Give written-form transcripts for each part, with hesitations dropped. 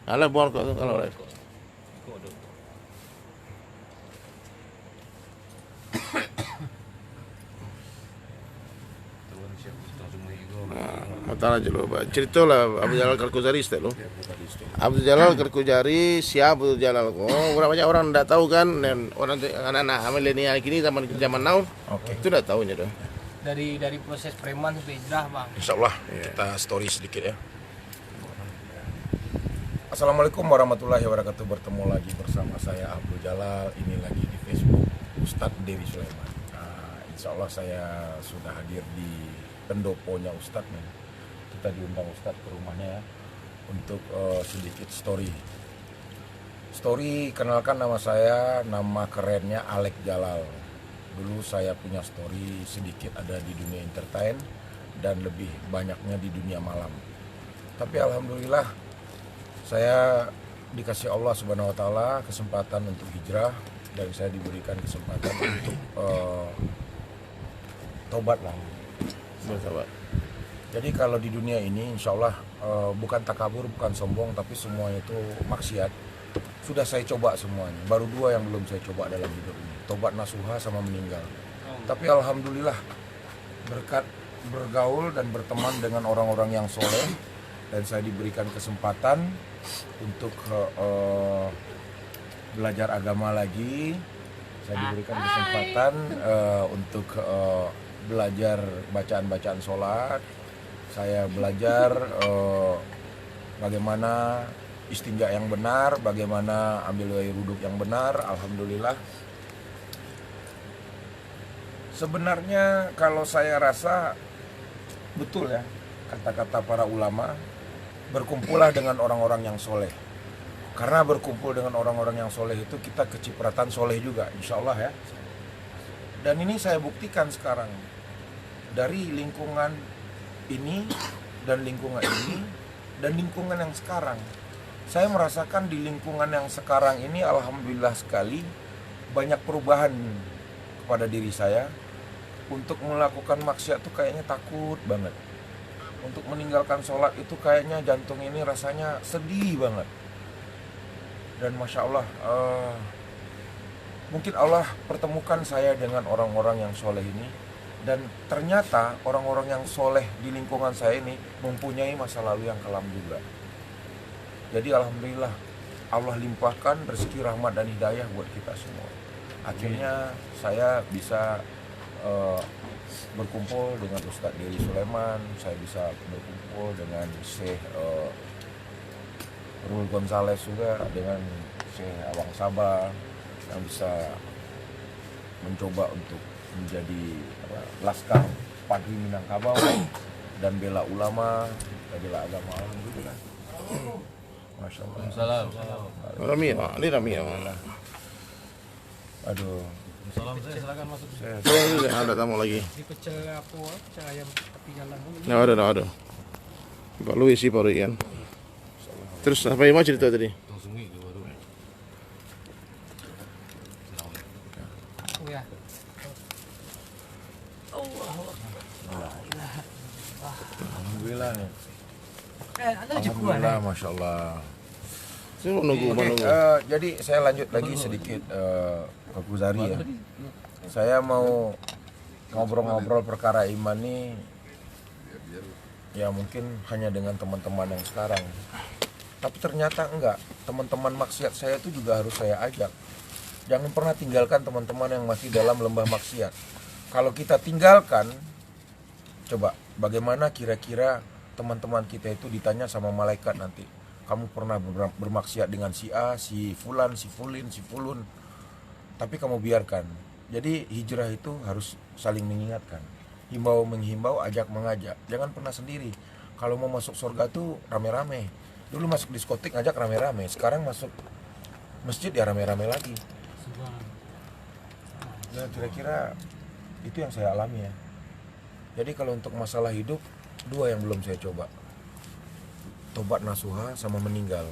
Alah buang kok kalau live. Matala aja lo, cerita lah Abdul Jalal Karkuzari lo. Abdul Jalal Karkuzari siapa Abdul Jalal kok? Orang banyak orang tidak tahu kan, dan orang anak-anak milenial kini zaman now, itu tidak tahunya tuh. Dari proses preman sampai hijrah, Bang. Insyaallah kita story sedikit ya. Assalamualaikum warahmatullahi wabarakatuh. Bertemu lagi bersama saya Abdul Jalal. Ini lagi di Facebook Ustadz Dewi Sulaiman. Insyaallah saya sudah hadir di pendoponya Ustadz nih. Kita diundang Ustadz ke rumahnya ya, untuk sedikit story. Kenalkan nama saya, nama kerennya Alek Jalal. Dulu saya punya story sedikit ada di dunia entertain dan lebih banyaknya di dunia malam. Tapi alhamdulillah saya dikasih Allah Subhanahu wa taala kesempatan untuk hijrah, dan saya diberikan kesempatan untuk tobat lah. Bersahabat. Jadi kalau di dunia ini insya Allah bukan takabur, bukan sombong, tapi semuanya itu maksiat. Sudah saya coba semuanya, baru 2 yang belum saya coba dalam hidup ini, tobat nasuha sama meninggal. Tapi alhamdulillah berkat bergaul dan berteman dengan orang-orang yang soleh, dan saya diberikan kesempatan untuk belajar agama lagi. Saya diberikan kesempatan untuk belajar bacaan-bacaan sholat. Saya belajar bagaimana istinja yang benar, bagaimana ambil air wuduk yang benar. Alhamdulillah. Sebenarnya kalau saya rasa betul ya kata-kata para ulama, berkumpullah dengan orang-orang yang soleh. Karena berkumpul dengan orang-orang yang soleh itu kita kecipratan soleh juga, insya Allah ya. Dan ini saya buktikan sekarang dari lingkungan ini dan lingkungan ini dan lingkungan yang sekarang. Saya merasakan di lingkungan yang sekarang ini alhamdulillah sekali banyak perubahan kepada diri saya. Untuk melakukan maksiat itu kayaknya takut banget. Untuk meninggalkan sholat itu kayaknya jantung ini rasanya sedih banget. Dan Masya Allah, mungkin Allah pertemukan saya dengan orang-orang yang soleh ini. Dan ternyata orang-orang yang soleh di lingkungan saya ini mempunyai masa lalu yang kelam juga. Jadi alhamdulillah Allah limpahkan rezeki, rahmat, dan hidayah buat kita semua. Akhirnya saya bisa berkumpul dengan Ustadz Dewi Sulaiman. Saya bisa berkumpul dengan Syekh Rul Gonzales juga, dengan Syekh Awang Sabah, yang bisa mencoba untuk menjadi Laskar Padri Minangkabau dan bela ulama, bela agama. Alhamdulillah. Masya Allah. Rami, ini Rami ya. Aduh. Salam, saya silakan masuk. Saya ada tamu lagi. Di pecel apa? Pecel ayam tepi jalan. Nah ada. Pak Louis sih Pak Rian. Terus apa yang mau cerita tadi? Oh ya. Alhamdulillah nih. Alhamdulillah, Masya Allah. Saya mau nunggu. Jadi saya lanjut lagi sedikit ke Kuzari ya. Saya mau ngobrol-ngobrol perkara iman nih, ya mungkin hanya dengan teman-teman yang sekarang. Tapi ternyata enggak, teman-teman maksiat saya itu juga harus saya ajak. Jangan pernah tinggalkan teman-teman yang masih dalam lembah maksiat. Kalau kita tinggalkan, coba bagaimana kira-kira teman-teman kita itu ditanya sama malaikat nanti, kamu pernah bermaksiat dengan si A, si Fulan, si Fulin, si Fulun, tapi kamu biarkan. Jadi hijrah itu harus saling mengingatkan, himbau menghimbau, ajak mengajak. Jangan pernah sendiri. Kalau mau masuk surga tuh rame-rame. Dulu masuk diskotik ngajak rame-rame, sekarang masuk masjid ya rame-rame lagi. Nah kira-kira itu yang saya alami ya. Jadi kalau untuk masalah hidup, 2 yang belum saya coba, tobat nasuha sama meninggal.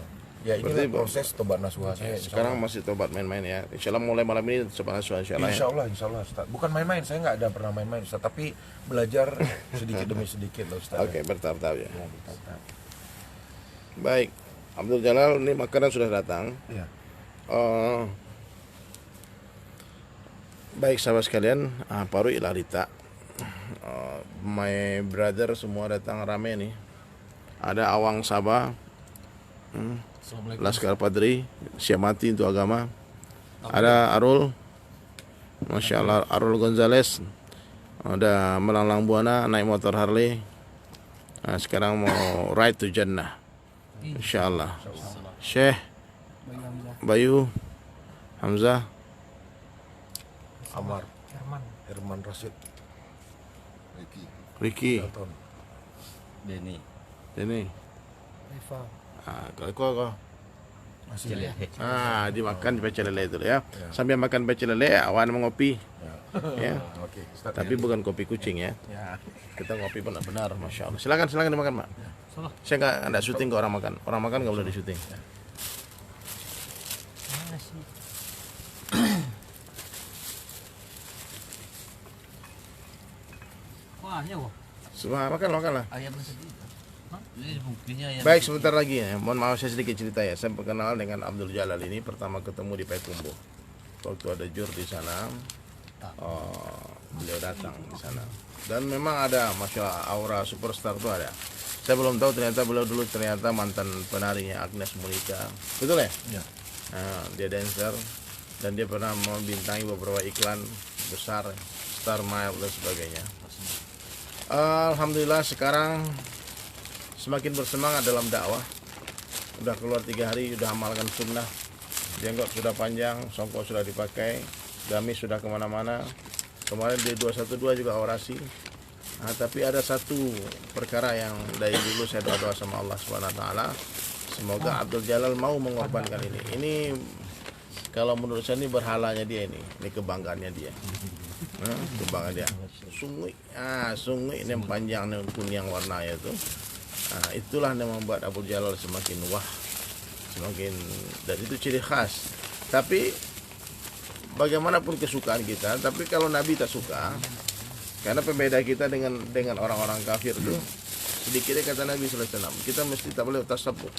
Ya inilah proses tobat nasuha saya. Sekarang masih tobat main-main ya. Insya Allah mulai malam ini tobat nasuha insya Allah. Insya Allah Ustaz. Bukan main-main, saya nggak ada pernah main-main Ustaz, tapi belajar sedikit demi sedikit loh Ustaz. Oke, bertahap-tahap ya. Ya, bertahap-tahap. Baik. Abdul Jalal, ini makanan sudah datang. Ya. Baik sahabat sekalian, Paru Ilarita, my brother semua datang rame nih. Ada Awang Sabah, Laskar Padri, siap mati untuk agama. Ada Arul, Masya Allah, Arul Gonzales. Ada Melanglang Buana, naik motor Harley. Nah, sekarang mau ride to Jannah, Insya Allah. Syekh Bayu Hamzah, Amar, Herman. Herman Rashid, Ricky, Dalton, Denny. ini. Rifa. Kau. masih Dimakan pecel lele itu ya. Sambil makan pecel lele, awan mengopi. Ya. Oke, Ustaz. Tapi bukan kopi kucing ya. Ya. Kita ngopi benar-benar, Masya Allah. Silakan dimakan, Pak. Salah. Saya nggak syuting ke orang makan. Orang makan nggak boleh di syuting. Mana sih? Wah, nyawa. Semua makan lah. Ayam sedih. Ini buktinya ayam. Baik, sebentar lagi ya. Mohon maaf saya sedikit cerita ya. Saya berkenalan dengan Abdul Jalal ini pertama ketemu di Payakumbuh. Waktu ada jur di sana, beliau datang di sana. Dan memang ada, Masya Allah, aura superstar itu ada. Saya belum tahu ternyata beliau dulu ternyata mantan penarinya Agnes Monica. Betul ya? Ya. Nah, dia dancer dan dia pernah membintangi beberapa iklan besar, Star Mile dan sebagainya. Alhamdulillah sekarang semakin bersemangat dalam dakwah. Udah keluar 3 hari, udah amalkan sunnah. Jenggot sudah panjang, songkok sudah dipakai, gamis sudah kemana-mana. Kemarin di 212 juga orasi. Nah, tapi ada satu perkara yang dari dulu saya doa sama Allah Subhanahu Wa Taala. Semoga Abdul Jalal mau mengorbankan ini. Ini kalau menurut saya ini berhalanya dia ini kebanggaannya dia. Kebanggaan dia. Sungai ini yang panjang yang kuning warnanya itu. Nah, itulah yang membuat Abdul Jalal semakin wah, semakin, dan itu ciri khas. Tapi bagaimanapun kesukaan kita, tapi kalau Nabi tak suka, karena pembeda kita dengan orang-orang kafir itu sedikitnya kata Nabi sallallahu alaihi wasallam, kita mesti tak boleh tasabuh.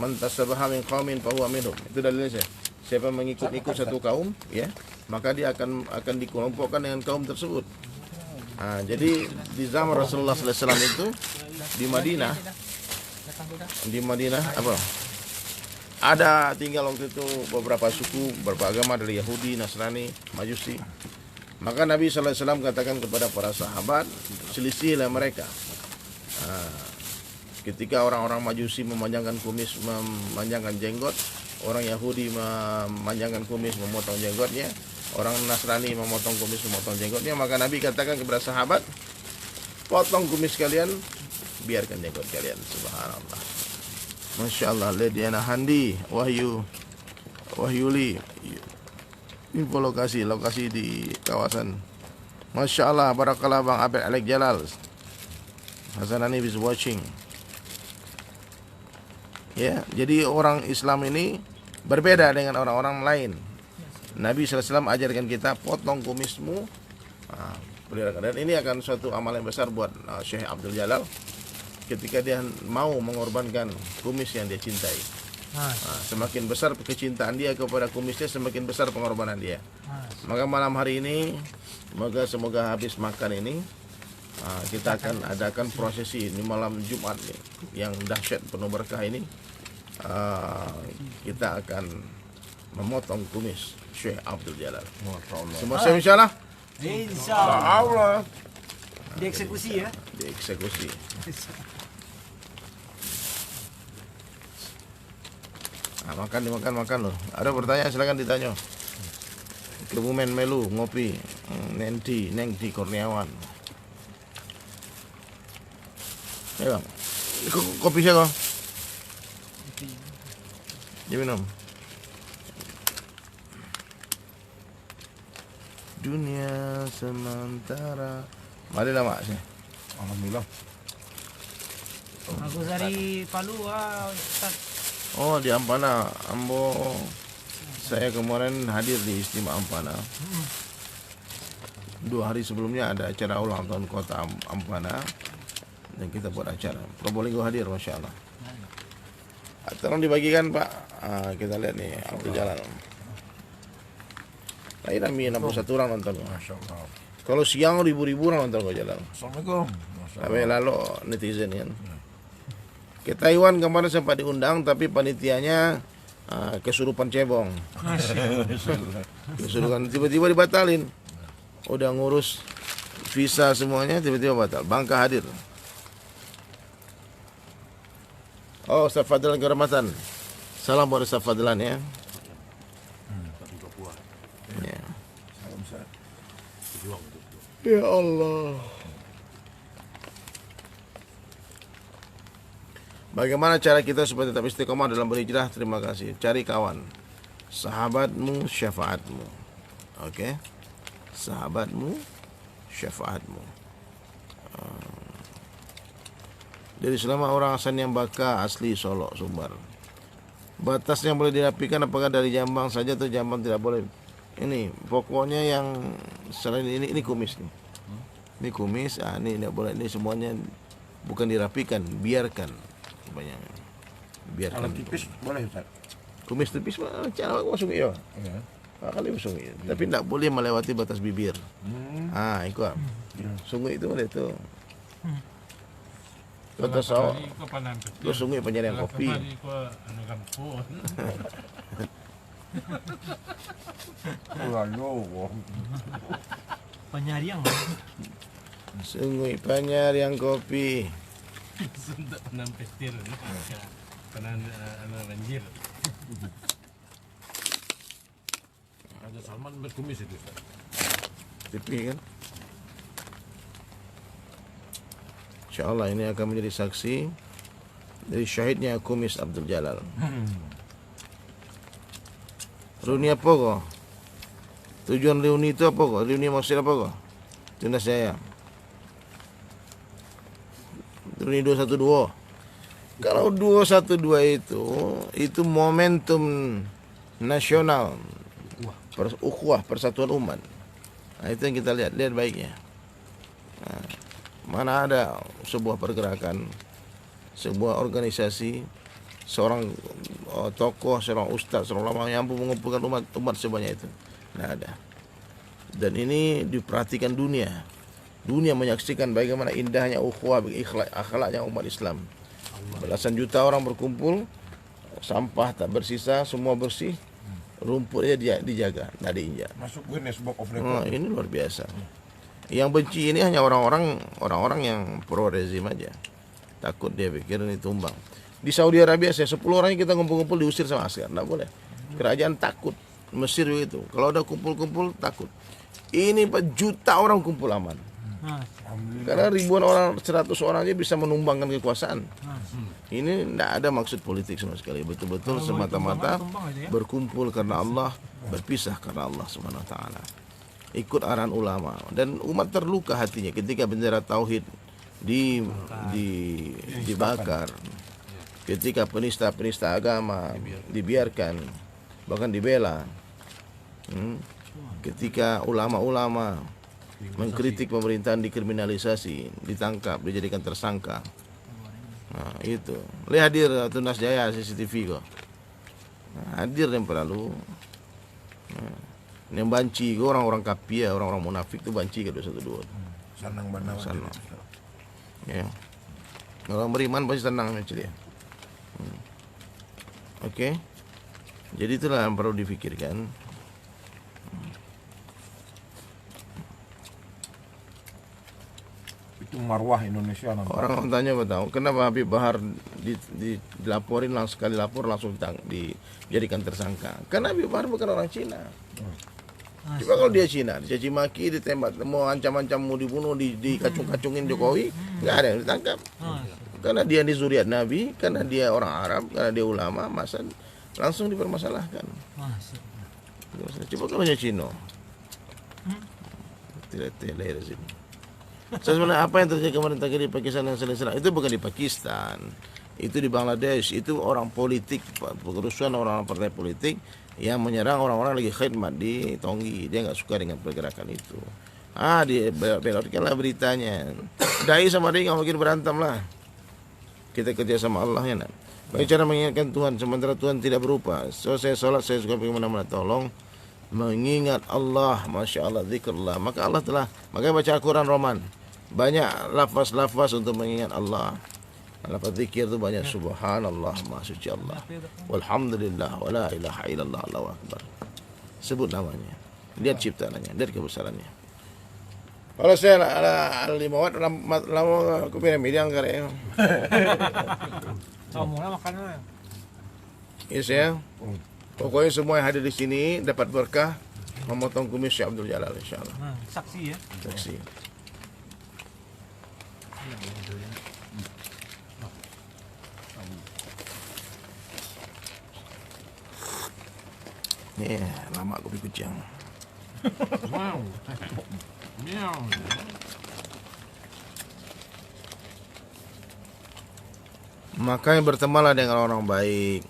Man tasabaha min qaumin fa huwa minhum. Itu dalilnya. Siapa mengikut satu kaum, ya, maka dia akan dikelompokkan dengan kaum tersebut. Nah, jadi di zaman Rasulullah sallallahu alaihi wasallam itu di Madinah apa? Ada tinggal waktu itu beberapa suku, beberapa agama dari Yahudi, Nasrani, Majusi. Maka Nabi sallallahu alaihi wasallam katakan kepada para sahabat, selisihlah mereka. Ketika orang-orang Majusi memanjangkan kumis, memanjangkan jenggot, orang Yahudi memanjangkan kumis, memotong jenggotnya, orang Nasrani memotong kumis, memotong jenggotnya, maka Nabi katakan kepada sahabat, potong kumis kalian, biarkan jenggot kalian. Subhanallah. Masya Allah. Lediana Handi, Wahyuli, info lokasi di kawasan. Masya Allah. Barakallah Bang Abed Alek Jalal. Hasanani is watching. Ya, jadi orang Islam ini berbeda dengan orang-orang lain. Nabi SAW ajarkan kita potong kumismu. Dan ini akan suatu amal yang besar buat Syekh Abdul Jalal ketika dia mau mengorbankan kumis yang dia cintai. Semakin besar kecintaan dia kepada kumisnya, semakin besar pengorbanan dia. Maka malam hari ini, semoga habis makan ini, kita akan adakan prosesi ini malam Jumat nih, yang dahsyat penuh berkah ini. Kita akan memotong kumis Syekh Abdul Jalal. Semua siap insyaallah? Insyaallah. Dieksekusi ya? Dieksekusi. Makan loh. Ada pertanyaan silakan ditanya. Kebumen Melu ngopi, Nengdi Kurniawan. Ya Bang, kopi siapa? Diminum. Dunia sementara. Marilah Mak. Alhamdulillah. Aku dari Palu, Ustaz. Oh, di Ampana, Ambo. Saya kemarin hadir di Istimewa Ampana. 2 hari sebelumnya ada acara ulang tahun kota Ampana dan kita buat acara. Probolinggo hadir, Masya Allah. Tolong dibagikan Pak. Kita lihat nih Abdul Jalal. Tadi kami 61 orang nonton. Masya Allah. Kalau siang ribu-ribu orang nonton kok Jalal. Assalamualaikum. Masya Tapi lalu netizen kan. Ke Taiwan kemarin sempat diundang tapi panitianya kesurupan cebong. Kesurupan tiba-tiba dibatalin. Udah ngurus visa semuanya tiba-tiba batal. Bangka hadir. Oh, Ustaz Fadlan kehormatan. Salam buat Ustaz Fadlan ya. Ya. Ya Allah. Bagaimana cara kita supaya tetap istiqomah dalam berhijrah? Terima kasih. Cari kawan. Sahabatmu, syafaatmu. Oke. Sahabatmu, syafaatmu. Dari selama orang Hasan yang Baka asli Solo, Sumbar. Batas yang boleh dirapikan apakah dari jambang saja atau jambang tidak boleh? Ini pokoknya yang selain ini kumis nih. Ini kumis, ini tidak boleh. Ini semuanya bukan dirapikan, biarkan. Biarkan. Kalau tipis boleh Ustaz? Kumis tipis mah cara masuk ya. Iya. Kali masuk ya. Tapi tidak boleh melewati batas bibir. Ikut. Sungguh itu ada itu. Kata saw, itu sungguh penyediaan kopi. Penyariang. Sungguh penyediaan kopi. Sundak penam petir. Penam banjir. Raja Salman berkumis itu Ustaz. Tipis kan? InsyaAllah ini akan menjadi saksi dari syahidnya kumis Abdul Jalal. Reuni apa kok? Tujuan reuni itu apa kok? Reuni maksud apa kok? Tunas saya. Reuni 212. Kalau 212 itu momentum nasional. Ukhuwah, persatuan umat. Nah, itu yang kita lihat baiknya. Mana ada sebuah pergerakan, sebuah organisasi, seorang tokoh, seorang ustaz, seorang ulama yang mampu mengumpulkan umat sebanyak itu. Tidak ada. Dan ini diperhatikan dunia. Dunia menyaksikan bagaimana indahnya ukhuwah, akhlaknya umat Islam. Belasan juta orang berkumpul, sampah tak bersisa, semua bersih, rumputnya dijaga, tidak diinjak. Masuk Guinness Book of Record. Ini luar biasa. Yang benci ini hanya orang-orang yang pro rezim aja. Takut dia pikir ini tumbang. Di Saudi Arabia 10 orang kita ngumpul-ngumpul diusir sama askar. Tidak boleh. Kerajaan takut. Mesir begitu. Kalau ada kumpul-kumpul takut. Ini 4 juta orang kumpul aman. Karena ribuan orang, 100 orang aja bisa menumbangkan kekuasaan. Ini tidak ada maksud politik sama sekali. Betul-betul semata-mata berkumpul karena Allah, berpisah karena Allah Subhanahu wa taala. Ikut arahan ulama dan umat terluka hatinya ketika bendera tauhid dibakar, ketika penista-penista agama dibiarkan bahkan dibela, ketika ulama-ulama mengkritik pemerintahan dikriminalisasi, ditangkap, dijadikan tersangka. Nah, itu. Lihat hadir Tunas Jaya CCTV kok. Hadir yang lalu. Yang banci ke orang-orang kafir, orang-orang munafik itu banci ke 212. Sanang Banawan. Sanang. Ya. Orang beriman pasti senang macam dia. Oke. Jadi itulah yang perlu difikirkan. Itu marwah Indonesia nampak. Orang tanya tahu kenapa Habib Bahar dilaporin langsung sekali lapor langsung dijadikan tersangka. Karena Habib Bahar bukan orang Cina. Coba kalau dia Cina, dicaci maki, ditembak, mau ancam-ancam mau dibunuh, dikacung-kacungin Jokowi, nggak ada yang ditangkap. Karena dia di zuriat Nabi, karena dia orang Arab, karena dia ulama, masa langsung dipermasalahkan. Coba kalau dia Cina, tidak rezim. Sebenarnya apa yang terjadi kemarin di Pakistan dan Sri itu bukan di Pakistan, itu di Bangladesh, itu orang politik, kerusuhan orang partai politik yang menyerang orang-orang lagi khidmat di Tonggi. Dia nggak suka dengan pergerakan itu. Belokkanlah beritanya. Dai sama dia nggak mungkin berantem lah. Kita kerja sama Allah ya nak. Bagaimana cara mengingatkan Tuhan sementara Tuhan tidak berupa? So saya sholat, saya suka pergi mana-mana. Tolong mengingat Allah, masya Allah, zikrullah. Maka Allah telah, makanya baca Al-Quran Roman. Banyak lafaz-lafaz untuk mengingat Allah. Lafaz zikir itu banyak. Subhanallah, maha suci Allah. Walhamdulillah, wa la ilaha illallah, Allahu Akbar. Sebut namanya. Lihat ciptaannya, lihat kebesarannya. Kalau saya ada 5 watt, lama aku pilih mediang kare. Semua makannya. Yes ya. Pokoknya semua yang hadir di sini dapat berkah memotong kumis Syekh Abdul Jalal insyaallah. Nah, saksi ya. Saksi. Nih, lama aku beli kucing. Wow. Meow. Makanya bertemanlah dengan orang baik.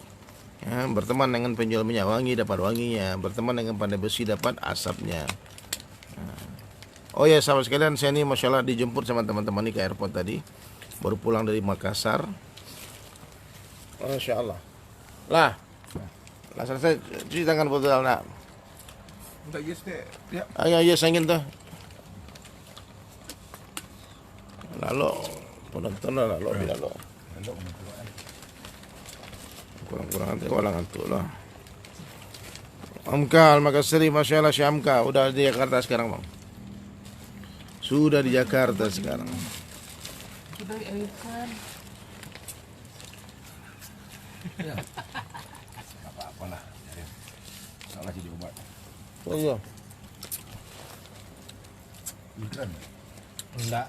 Ya, berteman dengan penjual minyak wangi dapat wanginya, berteman dengan pandai besi dapat asapnya. Oh ya, sahabat sekalian, saya ini masya Allah dijemput sama teman-teman ini ke airport tadi, baru pulang dari Makassar. Masya Allah. Lah selesai cuci tangan botol nak. Untuk yes deh. Ya. Ayo sangin tuh. Lalu penonton lah lalu lalu. Kurang-kurang nanti walang ngantuk lah. Amka Al-Makassari, masya Allah Syekh Amka udah di Jakarta sekarang bang. Sudah di Jakarta sekarang. Sudah dialihkan. Ya. Apa-apa lah. Salah jadi obat. Oh iya. Bukan. Enggak.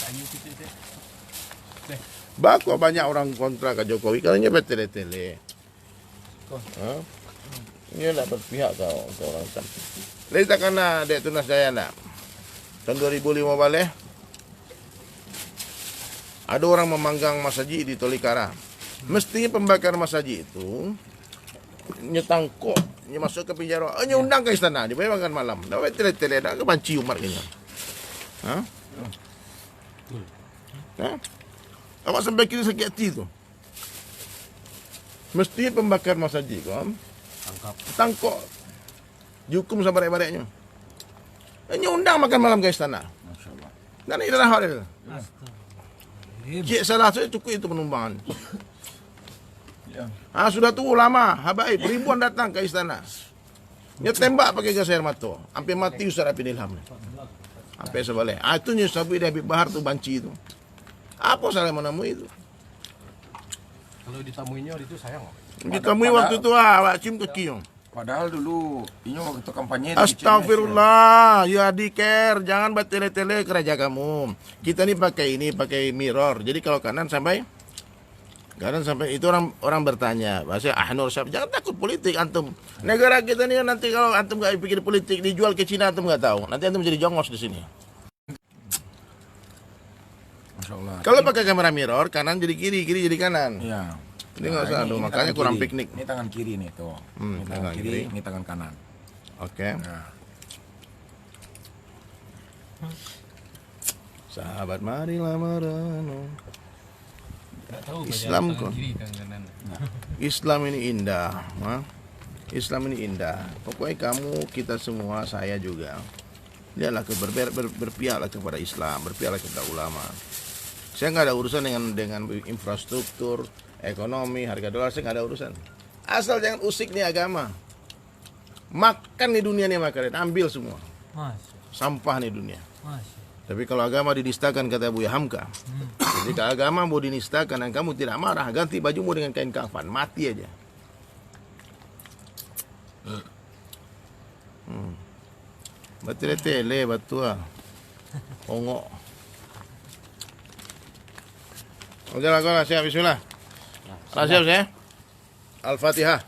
Kayu gitu deh. Bako banyak orang kontra ke Jokowi karena bertele-tele. Hah? Ini nak berpihak kau orang Islam. Lain tak kena dek tunas daya nak. Tahun 2005 balik ada orang memanggang masaji di Tolikara. Mestinya pembakar masaji itu nyetangkok, masuk ke penjara, undang ke istana, dibayar makan malam. Dah tele-tele dah ke banci umat kena. Hah? Hah? Awak sampai kini sakit hati tu. Mesti pembakar masaji kan? Tangkok. Dihukum sama baik-baiknya. Ini undang makan malam ke istana. Masya-Allah. Dan ini dah hal itu. Cik salah saya cukup itu penumbangan. Ya. Sudah tu lama, habaib ribuan datang ke istana. Dia tembak pakai gas air mata. Sampai mati Ustaz Apin Ilham. Sampai sebalik. Itu nyesabi di Habib Bahar tu banci itu. Apa salah menemui itu? Kalau ditamuinya itu sayang. Ditemui waktu itu awak cium kaki. Padahal dulu ini waktu kampanye Astagfirullah, ya diker, jangan buat tele-tele kerja kamu. Kita ini pakai mirror. Jadi kalau kanan sampai itu orang bertanya, bahasa Nur Syab, jangan takut politik antum. Negara kita ini nanti kalau antum gak pikir politik dijual ke Cina antum gak tahu. Nanti antum jadi jongos di sini. Masya-Allah. Kalau pakai kamera mirror, kanan jadi kiri, kiri jadi kanan. Iya. Ini nggak usah, aduh, makanya tangan kurang kiri. piknik. Ini tangan kiri nih tuh. Ini tangan tangan kiri, kiri. ini tangan kanan. Oke. Nah, Sahabat marilah merenung. Enggak tahu Islam tangan kok. kiri tangan kanan. Islam ini indah, Islam ini indah. Pokoknya kamu, kita semua, saya juga. Lihatlah berpihaklah kepada Islam, berpihaklah kepada ulama. Saya nggak ada urusan dengan infrastruktur, ekonomi, harga dolar, saya nggak ada urusan. Asal jangan usik nih agama. Makan nih dunia nih makanan, ambil semua. Sampah nih dunia. Tapi kalau agama dinistakan kata Buya Hamka, ketika agama mau dinistakan dan kamu tidak marah, ganti bajumu dengan kain kafan, mati aja. Betul-betul betul. Ongok. Udah lah, siap, bismillah. Siap saya. Al-Fatihah.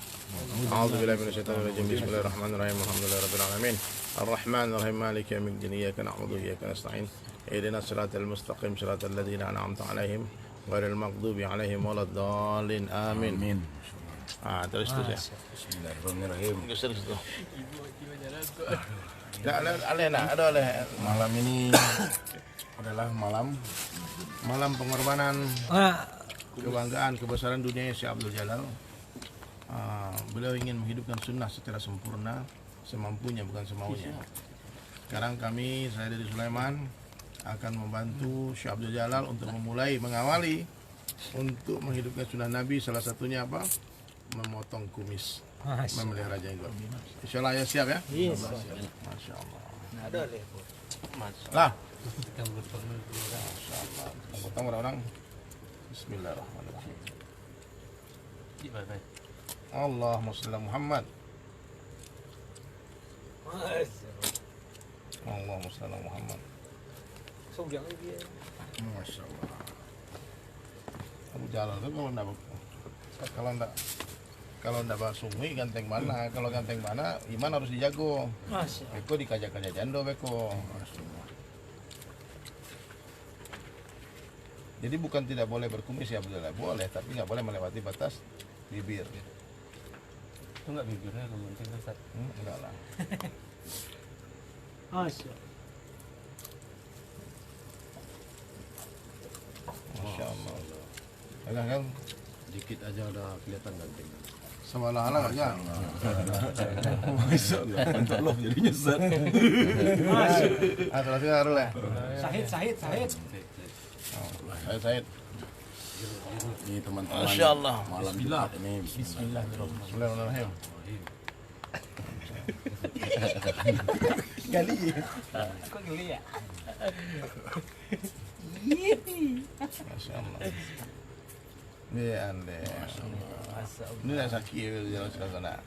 A'udzu billahi minasyaitonir rajim. Bismillahirrahmanirrahim. Alhamdulillahirabbil alamin. Ar-Rahmanir-Rahim. Maliki yaumiddin. Iyyaka na'budu wa iyyaka nasta'in. Ihdinas siratal mustaqim. Siratal ladzina an'amta 'alaihim ghairil maghdubi 'alaihim waladdallin. Amin. amin. Terus ya. Bismillahirrahmanirrahim. Geser situ. Ya, ada oleh Malam ini adalah malam pengorbanan kebanggaan kebesaran dunia Syekh Abdul Jalal. Beliau ingin menghidupkan sunnah secara sempurna, semampunya bukan semaunya. Sekarang kami, saya dari Sulaiman, akan membantu Syekh Abdul Jalal untuk mengawali untuk menghidupkan sunnah Nabi. Salah satunya apa? Memotong kumis, memelihara jenggot. Insya Allah ya, siap ya? Yes. Masya Allah. Ada deh. Lah. Potong orang. Bismillahirrahmanirrahim. Allahumma shalli ala Muhammad. Allahumma shalli ala Muhammad. Sombong dia. Masya Allah. Abu Jalal itu kalau ndak basumi ganteng mana? Kalau ganteng mana, iman harus dijago. Masya Beko dikajak-kajak jando beko. Jadi bukan tidak boleh berkumis ya Abdullah, boleh, tapi nggak boleh melewati batas bibir. Itu nggak bibirnya kalau gunting kan Ustaz? Enggak lah. Masya. Masya Allah. Enggak kan? Dikit aja udah kelihatan ganteng. Sama ala ya. Masya Allah. Mantap loh jadinya Ustaz. Terus harus lah. Sahid. Said. Ini teman-teman. Masya Allah. Malam Jumat ini. Bismillahirrahmanirrahim. Gali. Kok geli ya? Masya Allah. Ini ande. Ini dah sakit jalan sana.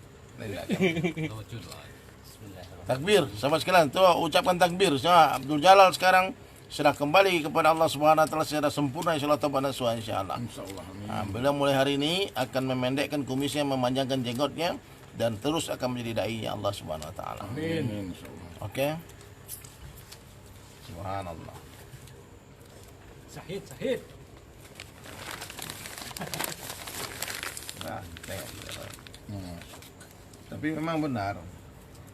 Takbir, sahabat sekalian, tuh ucapkan takbir. Semua Abdul Jalal sekarang sudah kembali kepada Allah Subhanahu wa taala secara sempurna insyaallah taubat nasuha insyaallah. Insyaallah. Amin. Beliau mulai hari ini akan memendekkan kumisnya, memanjangkan jenggotnya dan terus akan menjadi dai Allah Subhanahu wa taala. Amin. Insyaallah. Oke. Subhanallah. Sahid. Nah, tengok. Tapi memang benar.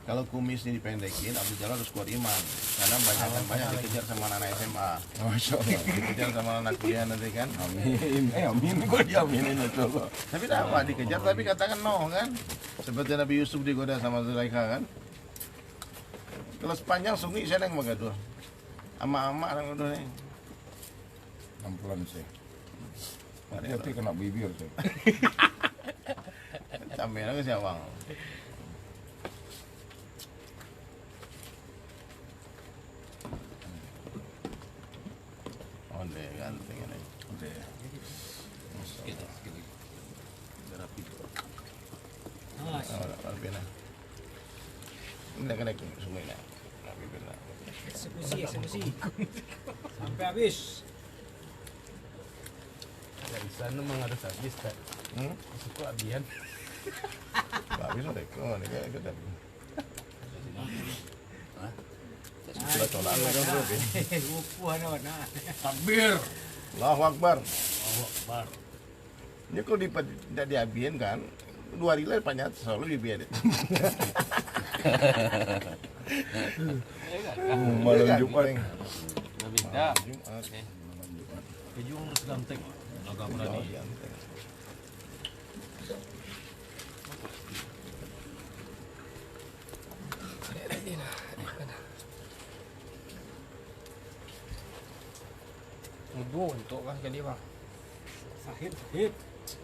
Kalau kumisnya dipendekin, Abdul Jalal harus kuat iman. Karena banyak dikejar sama anak SMA. Masya Allah. Dikejar sama anak kuliah nanti kan. Amin. Amin. Kok diaminin Masya Allah. Tapi tak apa, dikejar tapi katakan no kan. Seperti Nabi Yusuf digoda sama Zulaikha kan. Kalau sepanjang sungai saya yang magaduh. Ama-ama orang udah nih. Pelan sih. Hati-hati kena bibir sih. Sampai lagi sih awang. Oh deh ganteng ini. Rapi nah. Ini kena sungai nah. Rapi benar. Eksekusi. Sampai habis. Dari sana memang harus habis kan? Suku abian. Habis udah kau ni kan kita. Sudah tolak lah kan bro. Upuan mana? Takbir. Allahu Akbar. Allahu Akbar. Ini kalau tidak diabian kan, 2 hari lah panjang selalu dibiarin. Malam Jumat. Tidak. Jumat. Kejung terus ganteng. Agak berani. Ibu untuk lah kali bang. Sahid.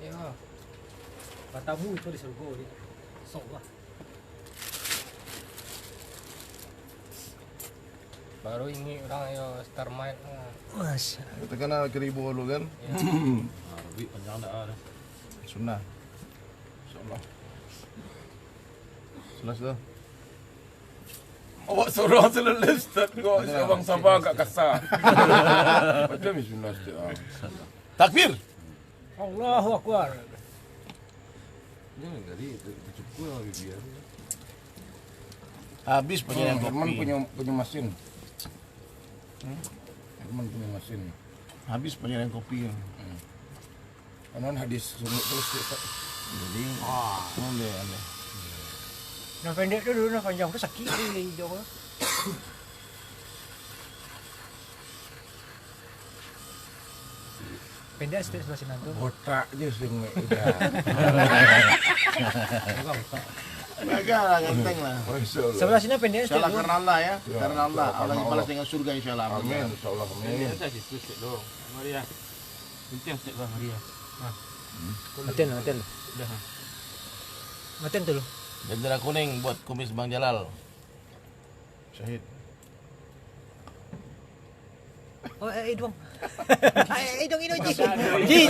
Ya. Katamu itu di surga ni. Sok lah. Baru ini orang yang start main. Masya. Kita kenal 1000 dulu kan, Arabi panjang dah ada. sunnah. Insyaallah. Sudah. Awak suruh selalu Ustaz kau Abang Sabah agak kasar. Baca bismillah Ustaz. Takbir. Allahu Akbar. Jangan tadi itu cukup lah bibir. Habis penyanyi Herman kopi. punya mesin. Herman punya mesin. Habis penyanyi kopi. Kanan hadis sungut terus Ustaz. Jadi Alhamdulillah. Nah pendek tu dulu, nah panjang tu sakit dia hidung. Pendek sedikit sebelah sini tu. botak je sing udah. Agak lah, ganteng lah. Masyaallah. Sebelah sini pendek sedikit Insyaallah tu. karena Allah ya. Ya, Karena Allah. karena Allah Allah. dibalas dengan surga insyaallah. Amin, insyaallah amin. Saya situ sikit dong. Maria. Bincang sikit bang Maria. Maten, maten. Dah. Maten tu. Bendera kuning buat kumis Bang Jalal. Syahid. Oh, hidung. Hidung ji. Ji.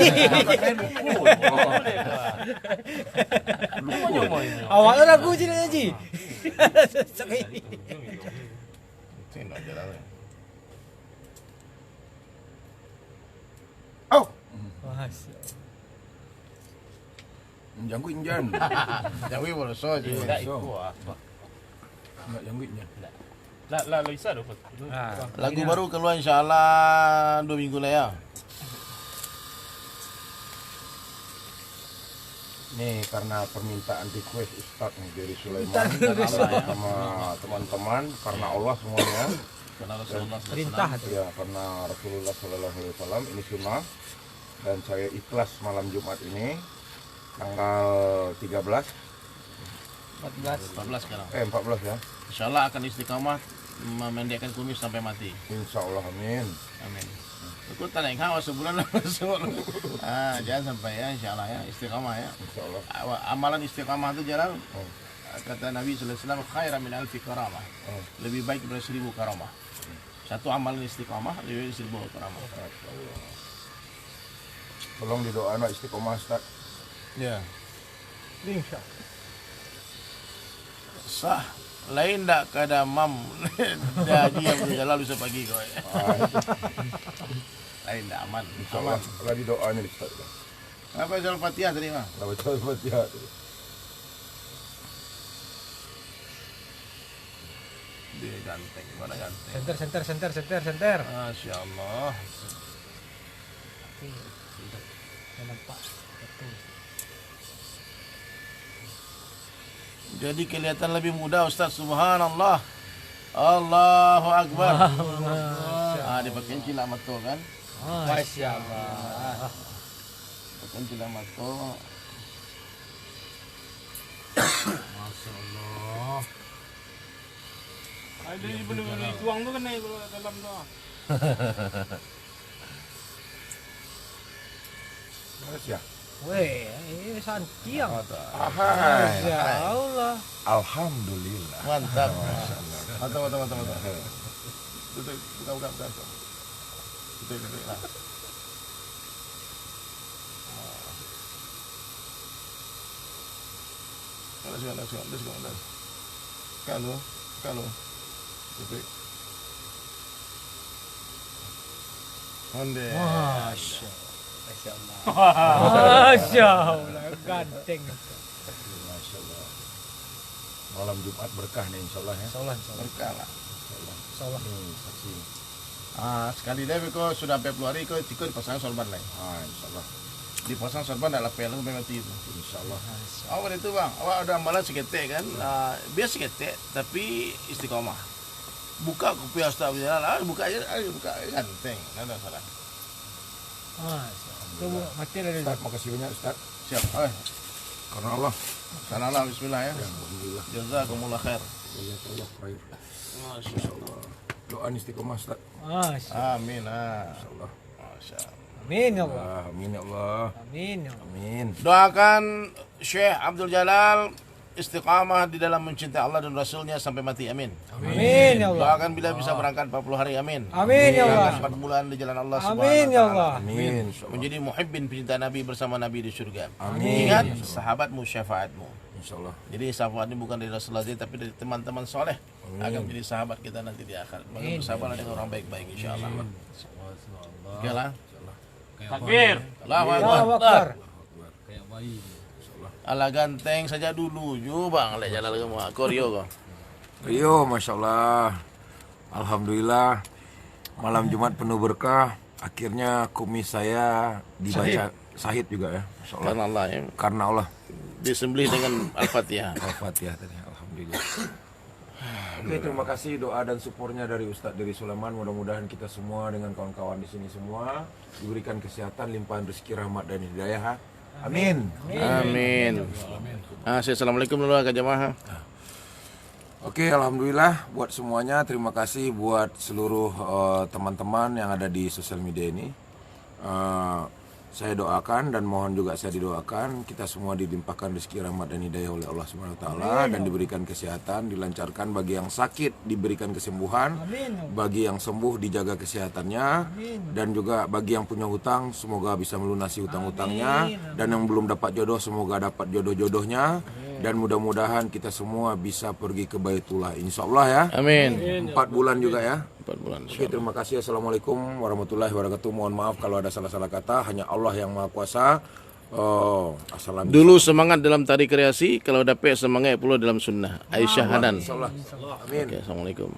Awak tu ragu je dia ji. Sakit. Tengok Jalal. Oh, Wah, janggut injan. Jangan boleh so je. Tak ikut ah. Enggak janggutnya. Lah bisa dah. Lagu baru keluar insyaallah 2 minggu lah ya. Nih karena permintaan request Ustadz nih dari Sulaiman sama teman-teman karena Allah semuanya. Karena Rasulullah perintah tu. Ya karena Rasulullah Sallallahu Alaihi Wasallam ini sunnah dan saya ikhlas malam Jumat ini tanggal 13 14 sekarang. 14 ya. Insyaallah akan istiqamah memendekkan kumis sampai mati. Insya Allah amin. Amin. Aku tak naik hawa sebulan lah masuk. Jangan sampai ya insyaallah ya istiqamah ya. Insya Allah. Amalan istiqamah itu jalan. Kata Nabi sallallahu alaihi wasallam khairan min alfi karamah. Lebih baik daripada 1000 karamah. Satu amalan istiqamah lebih baik 1000 karamah. Tolong didoakan istiqomah Ustaz. Ya. Insya. Sah. Lain tak kada mam. Dah dia berjalan lusa pagi kau. Lain tak aman. Insya Allah. Kalau didoakan Ustaz. Apa jalan Fatihah tadi mah? Kalau baca Fatihah. Dia ganteng, mana ganteng. Center. Masya Allah. Saya nampak. Betul. Jadi kelihatan lebih muda Ustaz. Subhanallah. Allahu Akbar. Dia pakai cilah mata kan? Masya Allah. Pakai cilah mata. Masya-Allah. Ada ni benar-benar tuang tu kan dalam tu. Masya Weh, ini santiang. Ahai. Ya Allah. Alhamdulillah. Mantap. Mantap. Tutup, buka. Tutup. Nah. Let's go. Kalau. Tutup. Onde. Masya Allah. Ganteng. Masya Allah. Malam Jumat berkah nih Insya Allah ya. Berkah lah. Insya Allah. Saksi. Sekali lagi kau sudah Februari kau ikut pasang sorban lain. Insya Allah. Di pasang sorban adalah pelu mati itu. Insya Allah. Awak itu bang, awak ada amalan seketek kan? Biasa seketek tapi istiqomah. Buka kopi Ustaz berjalan, buka ganteng, ada salah. Masya Allah. Tunggu, mati dah Ustaz, dulu. makasih banyak Ustaz. Siap, Karena Allah. Sanallah bismillah ya. Alhamdulillah. Jazakumullah khair. Jazakallah khair. Masya Allah. Doa istiqomah Ustaz. Masya Amin. Insyaallah. Masya Allah. Amin ya Allah. Amin ya Allah. Amin ya Allah. Amin. Doakan Syekh Abdul Jalal istiqamah di dalam mencintai Allah dan Rasulnya sampai mati. Amin. Amin ya Allah. Doakan bila bisa berangkat 40 hari. Amin. Amin ya Allah. 4 bulan di jalan Allah Subhanahu Amin wa ya taala. Allah. Amin. Menjadi muhibbin pecinta Nabi bersama Nabi di surga. Amin. Ingat sahabatmu syafaatmu. Insyaallah. Jadi syafaat ini bukan dari Rasulullah saja tapi dari teman-teman soleh akan menjadi sahabat kita nanti di akhirat. Maka bersabarlah dengan orang baik-baik insyaallah. Oke lah. Takbir. Allahu Allahu Akbar. Akbar. Ala ganteng saja dulu ju bang le jalan kamu koreo kau. Yo, Masya Allah. Alhamdulillah. Malam Jumat penuh berkah. Akhirnya kumis saya dibaca Sahid juga ya. Masya Allah. Karena Allah ya. Karena Allah. disembelih dengan Al-Fatihah. Al-Fatihah tadi. Alhamdulillah. Oke, terima kasih doa dan supportnya dari Ustadz Dery Sulaiman. Mudah-mudahan kita semua dengan kawan-kawan di sini semua diberikan kesehatan, limpahan rezeki, rahmat dan hidayah. Amin. Amin. Assalamualaikum warahmatullahi wabarakatuh. Oke, alhamdulillah buat semuanya. Terima kasih buat seluruh teman-teman yang ada di sosial media ini. Saya doakan dan mohon juga saya didoakan kita semua dilimpahkan rezeki, rahmat dan hidayah oleh Allah Subhanahu wa taala dan diberikan kesehatan, dilancarkan bagi yang sakit diberikan kesembuhan, bagi yang sembuh dijaga kesehatannya, dan juga bagi yang punya hutang semoga bisa melunasi hutang-hutangnya, dan yang belum dapat jodoh semoga dapat jodoh-jodohnya, dan mudah-mudahan kita semua bisa pergi ke Baitullah insyaallah ya. Amin. 4 bulan juga ya. 4 bulan. Oke, terima kasih. Assalamualaikum warahmatullahi wabarakatuh. Mohon maaf kalau ada salah-salah kata. Hanya Allah yang Maha Kuasa. Assalamualaikum. Dulu semangat dalam tari kreasi, kalau dapat semangat pula dalam sunnah. Aisyah Hanan. Insyaallah. Amin. Oke, assalamualaikum.